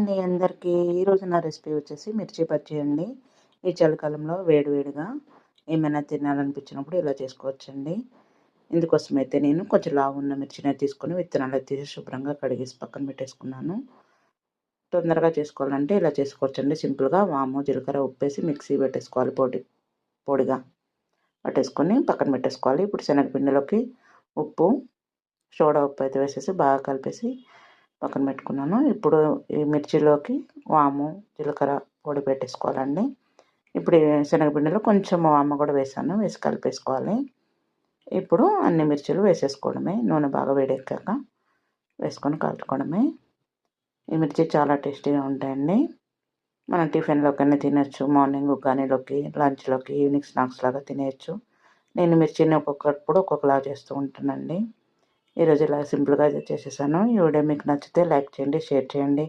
అండి అందరికీ. ఈరోజు నా రెసిపీ వచ్చేసి మిర్చి బజ్జీ అండి. ఈ చలికాలంలో వేడివేడిగా ఏమైనా తినాలనిపించినప్పుడు ఇలా చేసుకోవచ్చండి. ఇందుకోసమైతే నేను కొంచెం లావున్న మిర్చిని తీసుకొని విత్తనాలు తీసి శుభ్రంగా కడిగేసి పక్కన పెట్టేసుకున్నాను. తొందరగా చేసుకోవాలంటే ఇలా చేసుకోవచ్చండి సింపుల్‌గా. వాము, జీలకర్ర, ఉప్పేసి మిక్సీ పెట్టేసుకోవాలి పొడిగా పట్టేసుకొని పక్కన పెట్టేసుకోవాలి. ఇప్పుడు శనగపిండిలోకి ఉప్పు, సోడా ఉప్పు అయితే వేసేసి బాగా కలిపేసి పక్కన పెట్టుకున్నాను. ఇప్పుడు ఈ మిర్చిలోకి వాము, జీలకర్ర పొడి పెట్టేసుకోవాలండి. ఇప్పుడు ఈ శనగపిండిలో కొంచెం వాము కూడా వేసాను. వేసి కలిపేసుకోవాలి. ఇప్పుడు అన్ని మిర్చిలు వేసేసుకోవడమే. నూనె బాగా వేడెక్కాక వేసుకొని కలుపుకోవడమే. ఈ మిర్చి చాలా టేస్టీగా ఉంటాయండి. మనం టిఫిన్‌లోకైనా తినొచ్చు. మార్నింగ్ ఉగ్గానీలోకి, లంచ్‌లోకి, ఈవినింగ్ స్నాక్స్ లాగా తినేయొచ్చు. నేను మిర్చిని ఒక్కొక్కప్పుడు ఒక్కొక్కలా చేస్తూ ఉంటానండి. ఈరోజు ఇలా సింపుల్‌గా చేసేసాను. ఈ వీడియో మీకు నచ్చితే లైక్ చేయండి, షేర్ చేయండి.